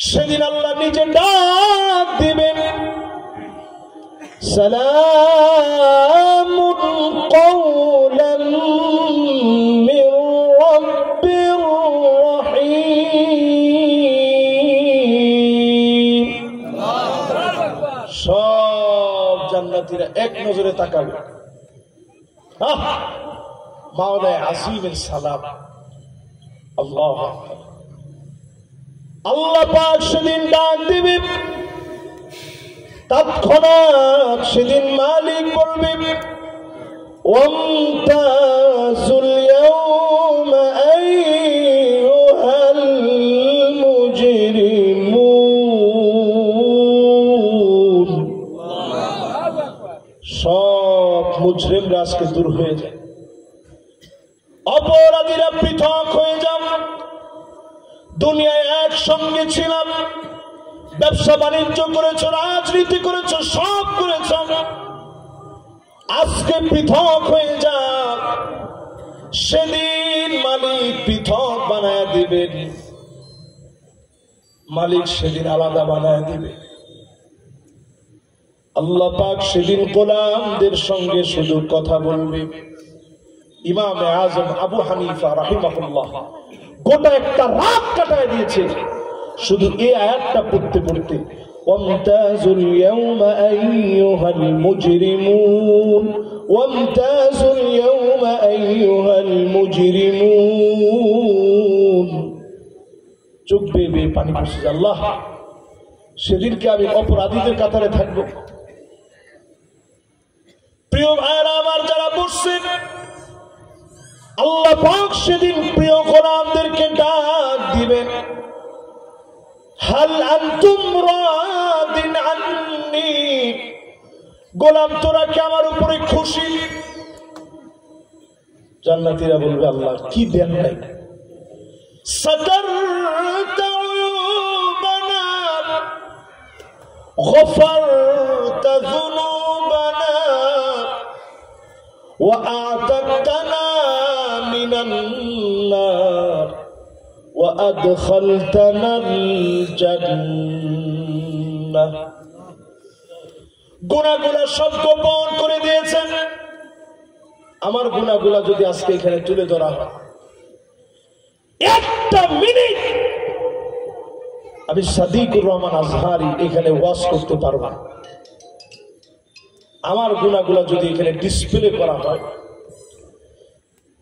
সেদিন আল্লাহ নিজে ডাক দিবেন, সালামুন কওলান মির রাব্বির রহিম। সব জান্নাতীরা এক নজরে তাকাবে, মাওলায়ে আসিমের সালাম। আল্লাহু আকবার। আল্লাহ পাক সেদিন ডাক দিবেন, তৎক্ষণাৎ সেদিন মালিক বলবে, ওয়ামতাজুল ইয়াওমা আইয়ুহাল মুজরিমুন। সব মুজরিমরা আজকে দূর হয়ে যায়, অপরাধীরা পৃথক হয়ে যান। দুনিয়ায় একসঙ্গে ছিলাম, ব্যবসা বাণিজ্য করেছ, রাজনীতি করেছ, সব করেছ, আজকে পৃথক হয়ে যান। সেদিন মালিক পৃথক বানায় দিবেন, মালিক সেদিন আলাদা বানায় দিবে। আল্লাহ পাক সেদিন গোলামদের সঙ্গে শুধু কথা বলবে। ইমাম আজম আবু হানিফা রাহিমাহুল্লাহ গোটা একটা রাত কাটায় দিয়েছে শুধু এই আয়াতটা পড়তে পড়তে, ওয়ামতাজুল ইয়াওমা আইয়ুহাল মুজরিমুন, ওয়ামতাজুল ইয়াওমা আইয়ুহাল মুজরিমুন। চোখ বেয়ে বেয়ে পানি পড়ছে। আল্লাহ, সেদিনকে আমি অপরাধীদের কাতারে থাকবো। প্রিয় ভাইরা আমার যারা বসছেন, আল্লাহ পাক সেদিন প্রিয় গোলামদেরকে ডাক দিবেন, হাল আনতুম রাদিন আন্নি। গোলাম তোরা কি আমার উপরে খুশি? জান্নাতীরা বলবে, আল্লাহ কি দেন নাই। সাতারতা উয়ুবানা গফারতা যুনুবানা ওয়া আ'তাকতানা মিনান নার ওয়া আদখালতানাল জান্নাহ। গুনাহগুলো সব গোপন করে দিয়েছেন। আমার গুনাহগুলো যদি আজকে এখানে তুলে ধরা হয়, একটা মিনিট আমি সাদিকুর রহমান আজহারি এখানে ওয়াজ করতে পারবো। আমার গুনাহগুলো যদি এখানে ডিসপ্লে করা হয়,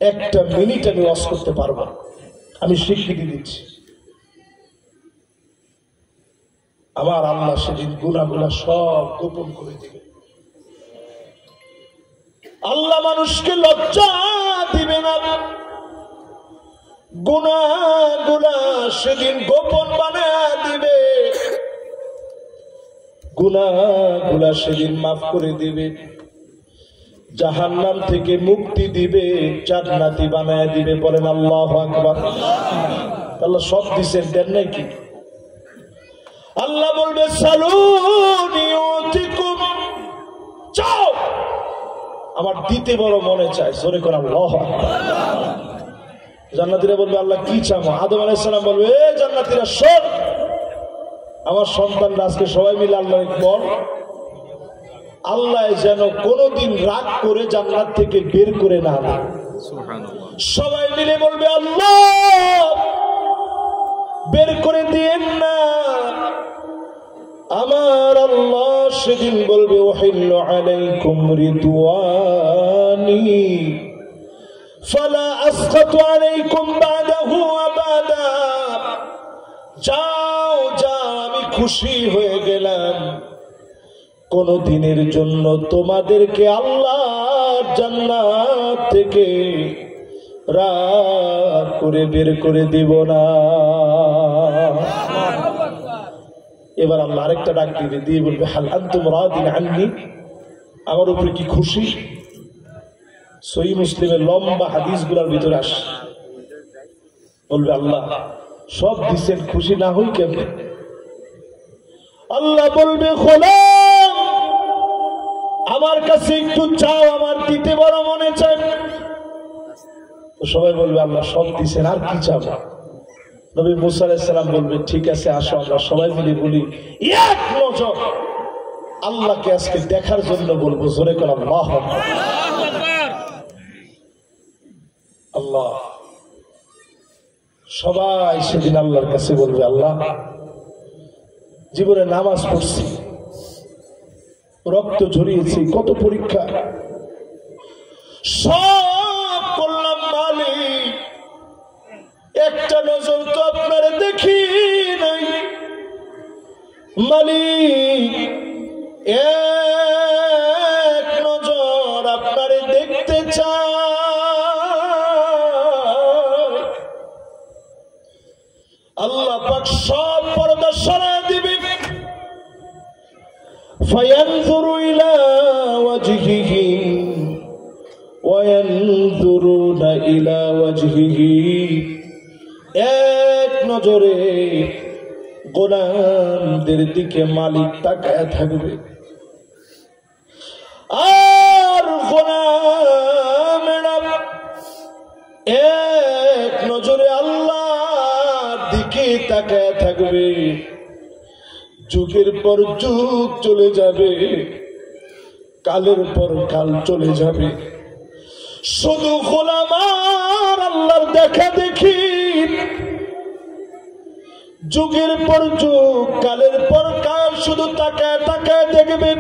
একটা মিনিট আমি ওয়াজ করতে পারবো। আমি স্বীকৃতি দিচ্ছি। আমার আল্লাহ সেদিন গুনাহগুলো সব গোপন করে দিবে। আল্লাহ মানুষকে লজ্জা দিবে না। গুনাহগুলা সেদিন গোপন বানায় দিবে, গুনাহগুলা সেদিন মাফ করে দিবে, জাহান্নাম থেকে মুক্তি দিবে, জান্নাতি বানায় দিবে। বলেন আল্লাহু আকবার। আল্লাহ সব দিছেন, দেন নাই কি? আল্লাহ বলবে, সালুনি ইউতিকুম, চাও। আমার দিতে বড় মনে চায়, জোরে করে আল্লাহু আকবার। জান্নাতীরা বলবে, আল্লাহ কি চাও? আদম আলাইহিস সালাম বলবে, এ জান্নাতীরা শোন, আমার সন্তানরা আজকে সবাই মিলে আল্লাহ বল, আল্লাহ যেন কোনদিন রাগ করে জান্নাত থেকে বের করে না দেয়। সবাই মিলে বলবে, আল্লাহ বের করে দিয়েন না। আমার আল্লাহ সেদিন বলবে, ওয়াহিল্লু আলাইকুম রিদওয়ানি ফালা আসখাতু আলাইকুম বাদাহু আবাদা। যাও যাও, আমি খুশি হয়ে গেলাম, কোন দিনের জন্য তোমাদেরকে আল্লাহর জান্নাত থেকে রাগ করে বের করে দিব না। এবার আল্লাহ আরেকটা ডাক দিবে, দিয়ে বলবে, হাল আনতুম রাদিন আন্নি, আমার উপরে কি খুশি? সহিহ মুসলিমের লম্বা হাদিসগুলোর ভিতরে আসে। বলবে, আল্লাহ সব দিচ্ছেন, খুশি না হই কেমনে? আল্লাহ বলবে, গোলাম আমার কাছে একটু চাও, আমার দিতে বড় মনে চায়। তো সবাই বলবে, আল্লাহ সব দিচ্ছেন, আর কি চাও? নবী মুসা আলাইহিস সালাম বলবে ঠিক আছে আসো আমরা সবাই মিলে বলি এক নজর আল্লাহকে আজকে দেখার জন্য বলবো জোরে করে আল্লাহু আকবার। আল্লাহ সবাই সেদিন আল্লাহর কাছে বলবে আল্লাহ জীবনে নামাজ পড়ছি রক্ত ঝরিয়েছি কত পরীক্ষা সব করলাম মালিক একটা নজর তো আপনারে দেখি নাই মালিক এক নজর আপনারে দেখতে চাই আল্লাহ পাক সব পর্দা সরায় দিবে ফায়ানজুরু ইলা ওয়াজহিহি ওয়ায়ানজুরুনা ইলা ওয়াজহিহি এক নজরে গোলামদের দিকে মালিক তাকায় থাকবে আর গোলামেরা এক নজরে আল্লাহর দিকে তাকায় থাকবে যুগের পর যুগ চলে যাবে কালের পর কাল চলে যাবে শুধু গোলাম আর আল্লাহর দেখা দেখি যুগের পর যুগ কালের পর কাল শুধু তাকায় তাকায় দেখবেন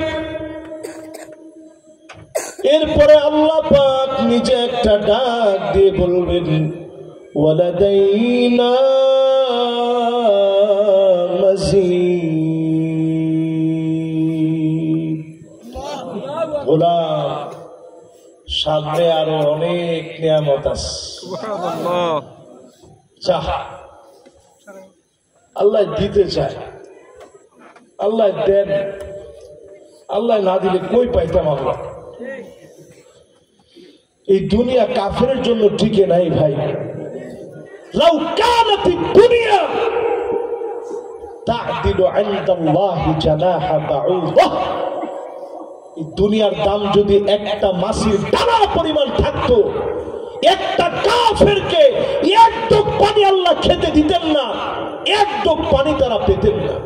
এরপরে আল্লাহ পাক নিজে একটা ডাক দিয়ে বলবেন ওয়ালাদাইনা মাজিদ গোলাম সামনে আরো অনেক নিয়ামত আছে চাহ আল্লাহ দিতে চায় আল্লাহ দেন আল্লাহ না দিলে কই পাইতাম আমরা এই দুনিয়া কাফেরের জন্য টিকে নাই ভাই লাউ কানাত দুনিয়া তা'দিলু ইনদাল্লাহি জানাহা বাউযা এই দুনিয়ার দাম যদি একটা মাছির দানা পরিমাণ থাকতো একটা কাফেরকে এক ঢোক পানি আল্লাহ খেতে দিতেন না এক ঢোক পানি তারা পেতেন না